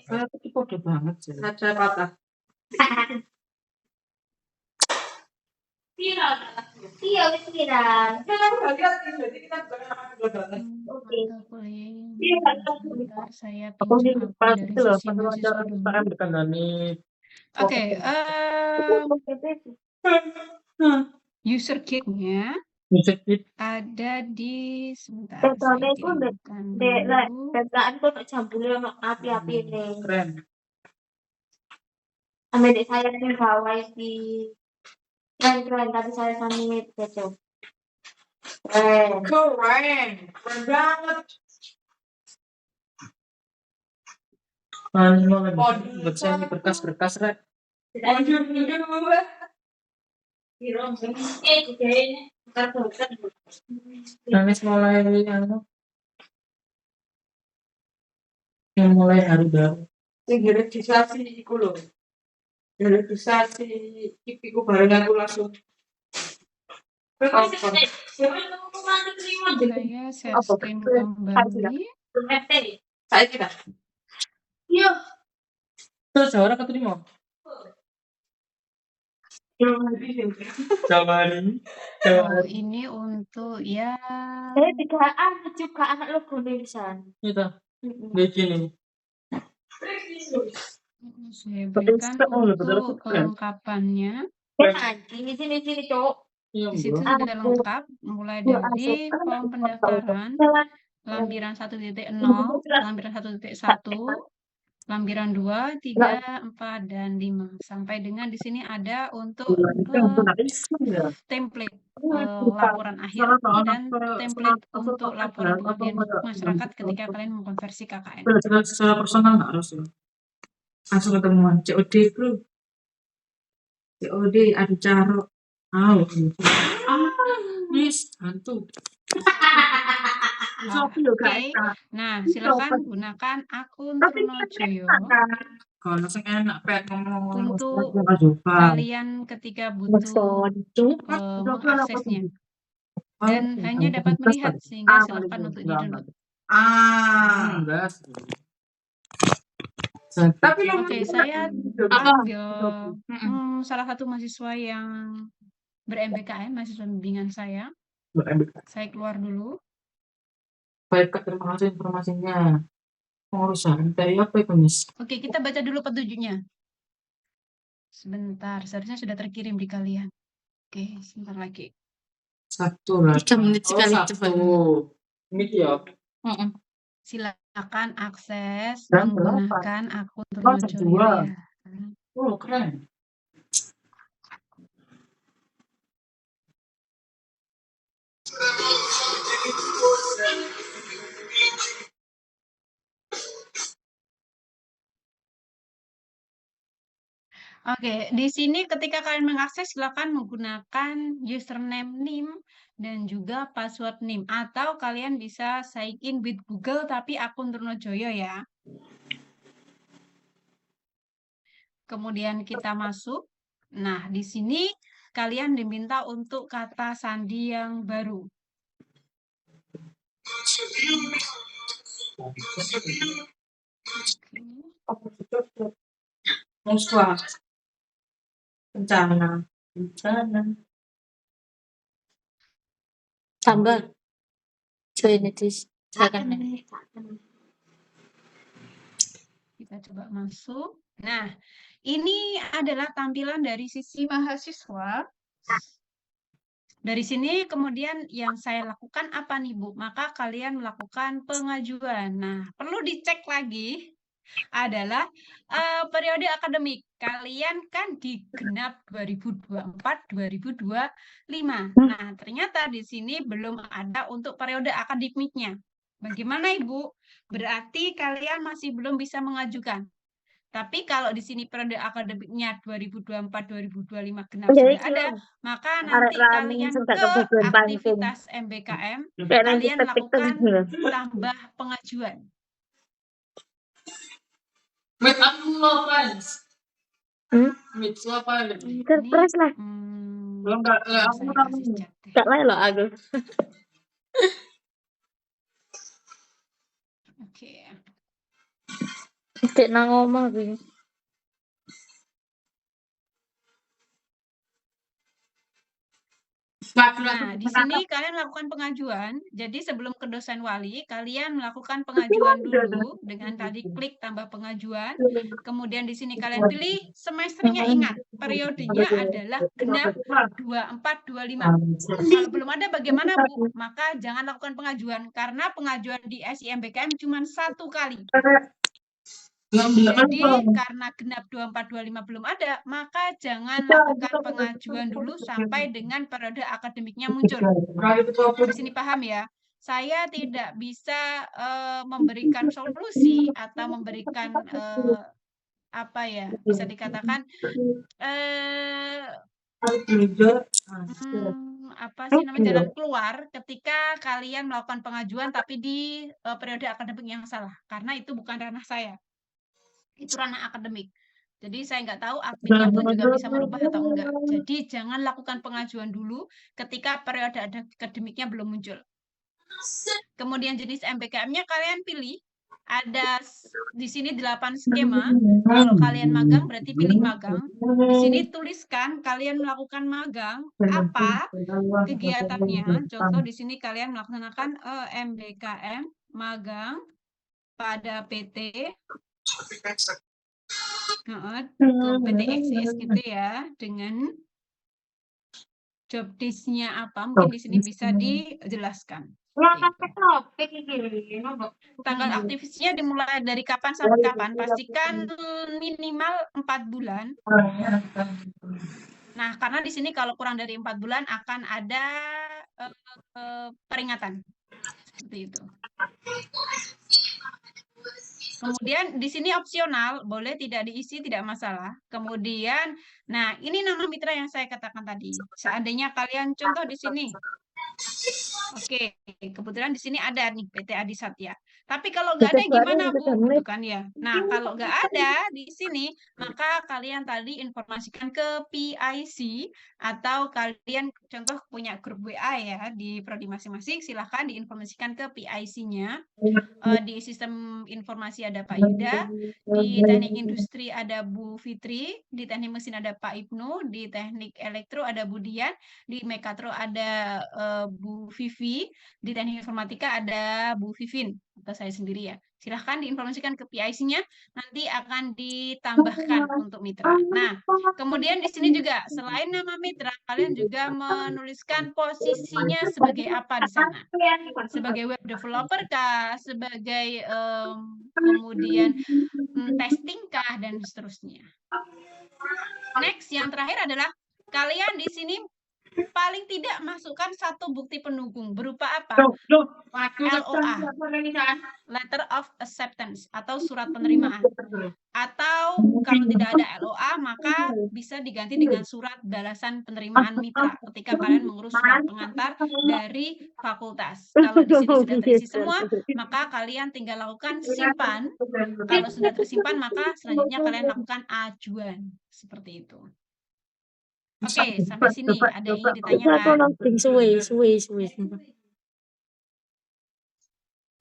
Tapi foto banget sih. Kaca patah. viral. Iya, viral. Oke. Mata kuliah. Iya, Sebentar, saya pinjam HP dari sisi mahasiswa dulu. Oke, user kit-nya ada di sebentar saya kirimkan dulu. Tegaan kok jambulnya ono api-api ini. Keren. Ambil saya di bawah di keren tapi saya sambil gitu. Keren banget. Berkas berkas red. Nangis mulai yang mulai hari baru. Registrasi iku lho. Registrasi iku bareng aku langsung. Saya share screen kembali. Saya kita. Iya. Terus orang keterima. Oh, ini untuk ya. Saya juga anak lo kulisan. Kita. Begini. Saya berikan untuk kelengkapannya. Sini, Cok. Di situ sudah lengkap, mulai dari form pendaftaran, lampiran 1.0, lampiran 1.1, lampiran 2, 3, 4, dan 5. Sampai dengan di sini ada untuk template laporan akhir dan template untuk laporan pengabdian masyarakat ketika kalian mengkonversi KKN. Secara personal nggak harus ya. Langsung ketemuan COD bro. COD ada cara. Miss hantu. Oke. Nah, silakan gunakan akun Trunojoyo Kalau sing enak pet ngomong untuk kalian ketika butuh mengaksesnya. Dan hanya dapat melihat sehingga silakan untuk di-download. Enggak. Oke, saya ambil salah satu mahasiswa yang ber-MBKM, mahasiswa bimbingan saya. Saya keluar dulu. Baik, Kak, terima kasih informasinya. Pengurusan dari apa itu, Miss? Oke, kita baca dulu petunjuknya. Sebentar, seharusnya sudah terkirim di kalian. Oke, sebentar lagi. 1 lah. 3 menit sekali cepat. Ini ya. Silakan akses menggunakan akun Trunojoyo ya. Oh, keren. Oke, di sini ketika kalian mengakses silakan menggunakan username NIM dan juga password NIM atau kalian bisa sign in with Google tapi akun Trunojoyo ya. Kemudian kita masuk. Nah, di sini kalian diminta untuk kata sandi yang baru. Muswa. Bencana. Tambah. Join itu. Kita coba masuk. Nah, ini adalah tampilan dari sisi mahasiswa. Dari sini kemudian yang saya lakukan apa nih Bu? Maka kalian melakukan pengajuan. Nah, perlu dicek lagi adalah periode akademik. Kalian kan di genap 2024-2025. Nah, ternyata di sini belum ada untuk periode akademiknya. Bagaimana Ibu? Berarti kalian masih belum bisa mengajukan. Tapi kalau di sini periode akademiknya 2024-2025 genap sudah ada, maka nanti kalian ke aktivitas MBKM, kalian lakukan tambah pengajuan. Meet aku ngapain? Meet siapa? Terus lah. Belum enggak aku Saya kasih chat deh. Gak lah loh aku. Oke. Dek nang omah kuwi. Nah, di sini kalian lakukan pengajuan. Jadi sebelum ke dosen wali, kalian melakukan pengajuan dulu dengan tadi klik tambah pengajuan. Kemudian di sini kalian pilih semesternya, ingat periodenya adalah genap 24-25. Kalau belum ada bagaimana Bu? Maka jangan lakukan pengajuan karena pengajuan di SIMBKM cuma 1 kali. Jadi karena genap 24-25 belum ada, maka jangan lakukan pengajuan dulu sampai dengan periode akademiknya muncul. Di sini paham ya? Saya tidak bisa memberikan solusi atau memberikan apa ya? Bisa dikatakan apa sih namanya jalan keluar ketika kalian melakukan pengajuan tapi di periode akademik yang salah, karena itu bukan ranah saya. Itu ranah akademik. Jadi saya nggak tahu adminnya pun juga bisa merubah atau enggak. Jadi jangan lakukan pengajuan dulu ketika periode akademiknya belum muncul. Kemudian jenis MBKM-nya kalian pilih. Ada di sini 8 skema. Kalau kalian magang berarti pilih magang. Di sini tuliskan kalian melakukan magang apa kegiatannya. Contoh di sini kalian melaksanakan MBKM magang pada PT ke PTXS gitu ya, dengan job desk-nya apa, mungkin di sini bisa dijelaskan. Tanggal aktifnya dimulai dari kapan sampai kapan? Pastikan minimal 4 bulan. Nah, karena di sini kalau kurang dari 4 bulan akan ada peringatan. Seperti itu. Kemudian di sini opsional, boleh tidak diisi, tidak masalah. Kemudian, nah ini nama mitra yang saya katakan tadi. Seandainya kalian contoh di sini. Oke, kebetulan di sini ada nih PT Adi Satya. Tapi kalau nggak ada gimana Bu? Gitu kan ya. Nah, kalau nggak ada di sini, maka kalian tadi informasikan ke PIC atau kalian contoh punya grup WA ya di prodi masing-masing, silahkan diinformasikan ke PIC-nya. Di sistem informasi ada Pak Yuda, di teknik industri ada Bu Fitri, di teknik mesin ada Pak Ibnu, di teknik elektro ada Bu Dian, di Mekatro ada Bu Vivi, di teknik informatika ada Bu Vivin, atau saya sendiri ya. Silahkan diinformasikan ke PIC-nya, nanti akan ditambahkan untuk mitra. Nah, kemudian di sini juga selain nama mitra, kalian juga menuliskan posisinya sebagai apa di sana. Sebagai web developer kah, sebagai kemudian testing kah, dan seterusnya. Next, yang terakhir adalah kalian di sini paling tidak masukkan 1 bukti pendukung berupa apa? LOA, Letter of Acceptance, atau surat penerimaan. Atau kalau tidak ada LOA, maka bisa diganti dengan surat balasan penerimaan mitra ketika kalian mengurus surat pengantar dari fakultas. Kalau di sini sudah terisi semua, maka kalian tinggal lakukan simpan. Kalau sudah tersimpan, maka selanjutnya kalian lakukan ajuan. Seperti itu. Oke, sampai sini ada yang ingin ditanyakan? Suwe.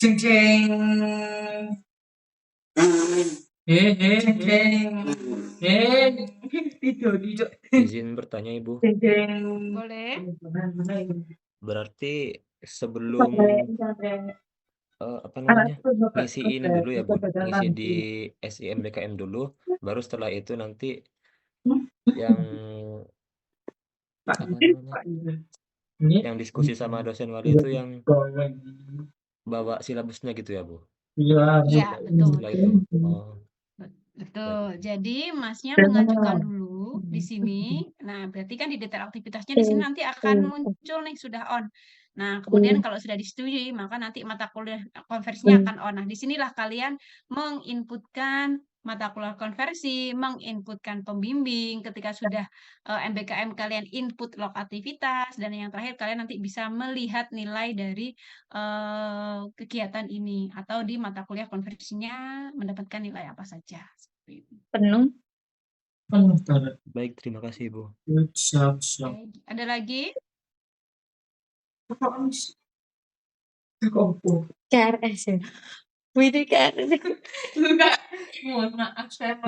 Jeng jeng. Tidur. Izin bertanya Ibu. Boleh. Berarti sebelum apa namanya, ngisi ini dulu ya Bu, ngisi di SIMBKM dulu, baru setelah itu nanti yang apa namanya, yang diskusi sama dosen wali itu yang bawa silabusnya gitu ya Bu? Iya, betul. Setelah itu. Oh. Betul. Jadi Masnya mengajukan dulu di sini. Nah, berarti kan di detail aktivitasnya di sini nanti akan muncul nih sudah on. Nah, kemudian kalau sudah disetujui, maka nanti mata kuliah konversinya akan on. Nah, disinilah kalian menginputkan mata kuliah konversi, menginputkan pembimbing. Ketika sudah MBKM kalian input log aktivitas, dan yang terakhir kalian nanti bisa melihat nilai dari kegiatan ini, atau di mata kuliah konversinya mendapatkan nilai apa saja. Penuh. Baik, terima kasih Ibu. Oke, ada lagi? KRS ya. Widi KRS. Enggak, mohon maaf saya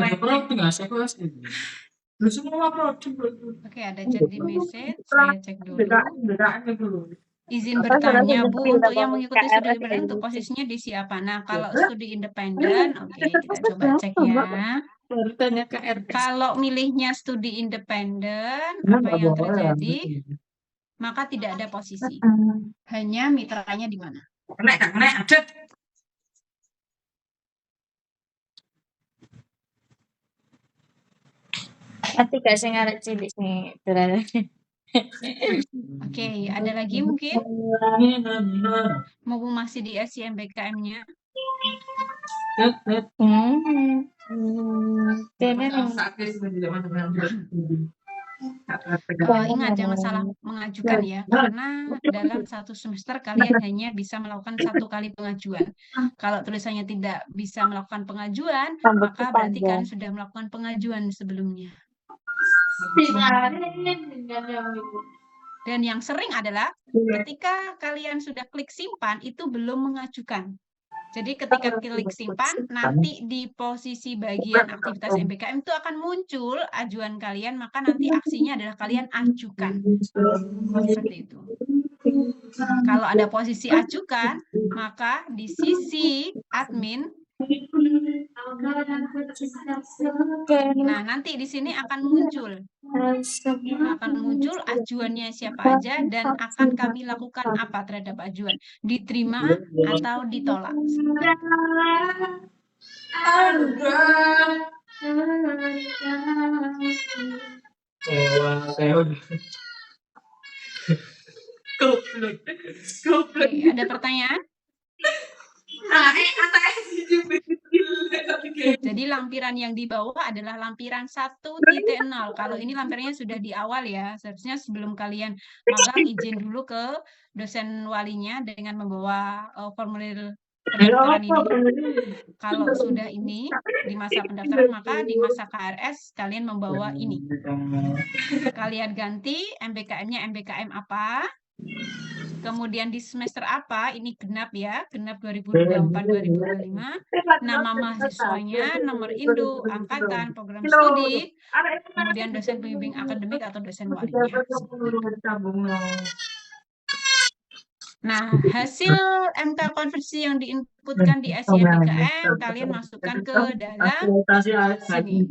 Oke, ada chat di message, saya cek dulu. Izin bertanya Bu, untuk yang mengikuti studi independen untuk posisinya di siapa? Nah, kalau studi independen, oke, kita coba cek ya. Bertanya KRS. Kalau milihnya studi independen, apa yang terjadi? Maka tidak ada posisi. Hanya mitranya di mana. Kena ada. Pasti gak sing arek cilik sing berada. Oke, ada lagi mungkin? Mau masih di SIMBKM-nya? Ingat jangan salah mengajukan ya, karena dalam satu semester kalian hanya bisa melakukan 1 kali pengajuan. Kalau tulisannya tidak bisa melakukan pengajuan, maka berarti kalian sudah melakukan pengajuan sebelumnya. Dan yang sering adalah ketika kalian sudah klik simpan, itu belum mengajukan. Jadi ketika klik simpan, nanti di posisi bagian aktivitas MBKM itu akan muncul ajuan kalian, maka nanti aksinya adalah kalian ajukan. Seperti itu. Kalau ada posisi ajukan, maka di sisi admin, nah nanti di sini akan muncul ajuannya siapa aja dan akan kami lakukan apa terhadap ajuan, diterima atau ditolak. Oke, ada pertanyaan? Jadi lampiran yang di bawah adalah lampiran 1.0. Kalau ini lampirannya sudah di awal ya, seharusnya sebelum kalian magang izin dulu ke dosen walinya dengan membawa formulir pendaftaran ini. Kalau sudah ini di masa pendaftaran, maka di masa KRS kalian membawa ini. Kalian ganti MBKM-nya MBKM apa? Kemudian di semester apa, ini genap ya, genap 2024-2025, nama mahasiswanya, nomor induk, angkatan, program studi, kemudian dosen pembimbing akademik atau dosen walinya. Nah, hasil MK konversi yang diinputkan di SIMBKM, kalian masukkan ke dalam sini.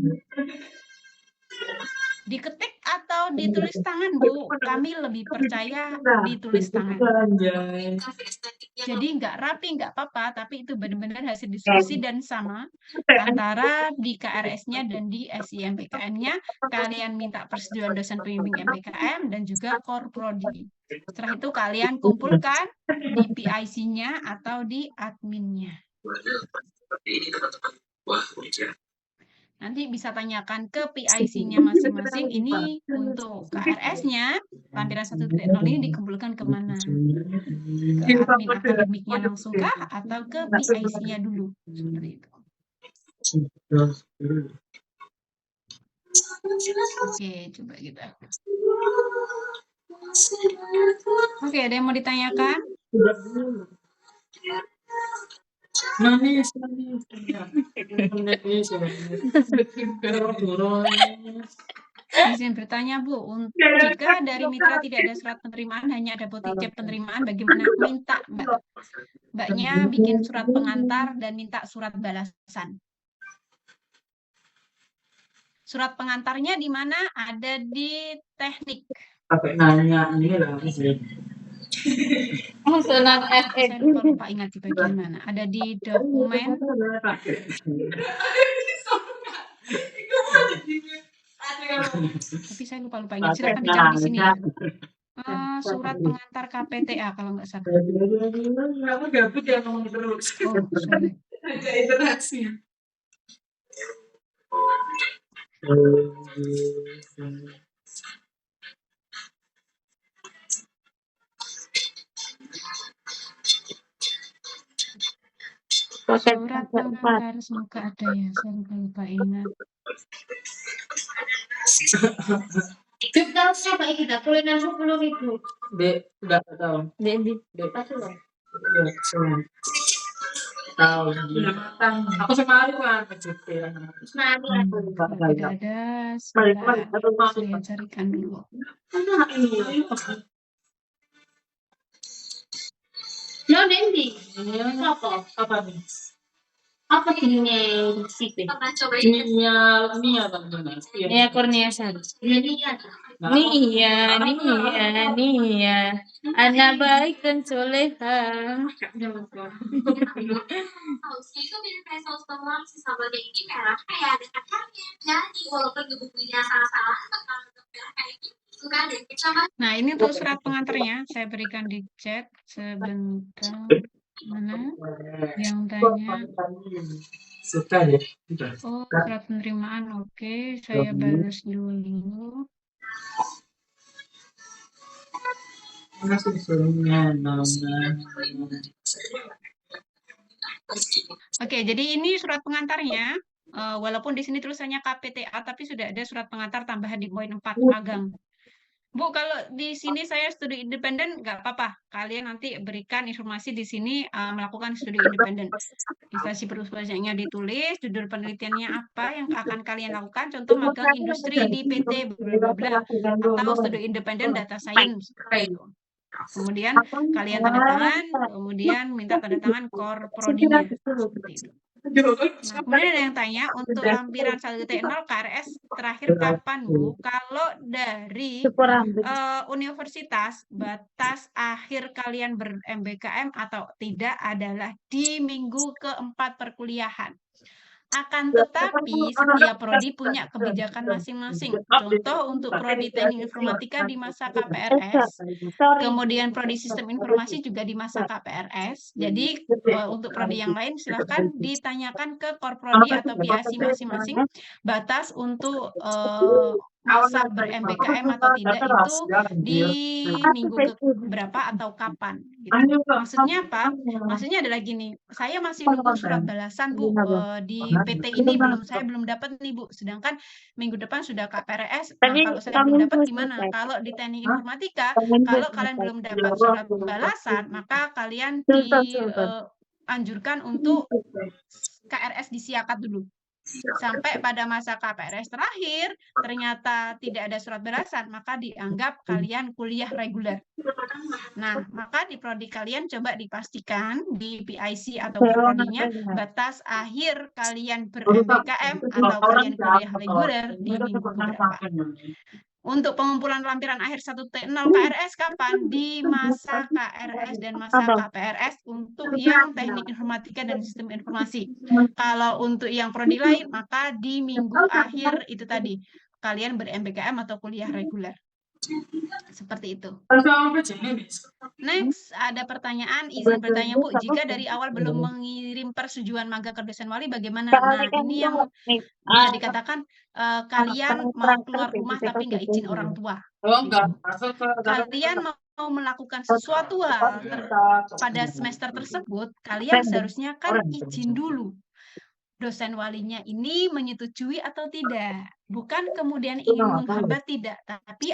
Diketik atau ditulis tangan, Bu? Kami lebih percaya ditulis tangan. Jadi nggak rapi, nggak apa-apa, tapi itu benar-benar hasil diskusi dan sama antara di KRS-nya dan di SIMBKM-nya. Kalian minta persetujuan dosen pembimbing MBKM dan juga core prodi. Setelah itu kalian kumpulkan di PIC-nya atau di admin-nya. Nanti bisa tanyakan ke PIC-nya masing-masing. Ini untuk KRS-nya, lampiran 1.0 ini dikumpulkan kemana? Ke admin akademiknya langsung kah? Atau ke PIC-nya dulu? Seperti itu. Oke, coba kita. Oke, ada yang mau ditanyakan? Izin bertanya Bu, jika dari mitra tidak ada surat penerimaan, hanya ada bukti cek penerimaan, bagaimana minta Mbaknya bikin surat pengantar dan minta surat balasan? Surat pengantarnya di mana? Ada di teknik. Nanya ini lah. Saya lupa ingat di bagian mana. Ada di dokumen. Tapi saya lupa ingat. Silakan bicara di sini ya. surat pengantar KPTA kalau nggak salah. Aku gabut ya ngomong terus. Oh, sorry. Ada interaksi. Surat pengantar semoga ada ya, saya lupa ingat. Kita siapa kita kuliah 10.000. Dek, udah tahu. Dek pasti loh. Tahu. Aku sama Ari kan PJP. Kalau tidak ada, saya carikan dulu. No, Nendi. Apa nih? Apa ininya sipe? Nia teman-teman. Nia Kurniasari. Nia. Anak baik dan soleha. Itu mirip kayak saus telur si sambalnya ini merah kayak ada akarnya. Jadi walaupun bukunya salah-salah tetap merah kayak gitu. Suka deh sama. Nah, ini untuk surat pengantarnya saya berikan di chat sebentar. Mana yang tanya? Suka ya. Oh, surat penerimaan. Oke, saya balas dulu. Oke, jadi ini surat pengantarnya. Walaupun di sini tulisannya KPTA, tapi sudah ada surat pengantar tambahan di poin 4 magang. Bu, kalau di sini saya studi independen, nggak apa-apa. Kalian nanti berikan informasi di sini melakukan studi independen. Instansi perusahaannya ditulis, judul penelitiannya apa yang akan kalian lakukan. Contoh magang industri di PT bla bla atau studi independen data science. Kemudian kalian tanda tangan, kemudian minta tanda tangan core prodinya. Seperti itu. Nah, kemudian ada yang tanya untuk lampiran 1.0 KRS terakhir kapan, Bu? Kalau dari universitas, batas akhir kalian ber-MBKM atau tidak adalah di minggu keempat perkuliahan. Akan tetapi setiap prodi punya kebijakan masing-masing. Contoh untuk prodi teknik informatika di masa KPRS, kemudian prodi sistem informasi juga di masa KPRS. Jadi untuk prodi yang lain silahkan ditanyakan ke core prodi atau PIC masing-masing batas untuk masa ber-MBKM atau tidak itu di minggu berapa atau kapan gitu. Maksudnya apa? Maksudnya adalah gini, saya masih nunggu surat balasan Bu di PT ini saya belum dapat nih Bu, sedangkan minggu depan sudah KPRS. Nah, kalau saya belum dapat gimana? Kalau di teknik informatika, kalau kalian belum dapat surat balasan, maka kalian dianjurkan untuk KRS disiakat dulu. Sampai pada masa KPRS terakhir, ternyata tidak ada surat balasan, maka dianggap kalian kuliah reguler. Nah, maka di prodi kalian coba dipastikan di PIC atau prodinya batas akhir kalian ber-MBKM atau kalian kuliah reguler di minggu berapa. Untuk pengumpulan lampiran akhir 1.0 KRS kapan? Di masa KRS dan masa KPRS untuk yang teknik informatika dan sistem informasi. Kalau untuk yang prodi lain, maka di minggu akhir itu tadi, kalian ber-MBKM atau kuliah reguler. Seperti itu. Next, ada pertanyaan, izin bertanya Bu, jika dari awal belum mengirim persetujuan magang ke dosen wali bagaimana? Nah, ini yang bisa dikatakan kalian mau keluar rumah tapi nggak izin orang tua. Kalian mau melakukan sesuatu hal pada semester tersebut, kalian seharusnya kan izin dulu. Dosen walinya ini menyetujui atau tidak. Bukan kemudian ingin menghambat, tidak. Tapi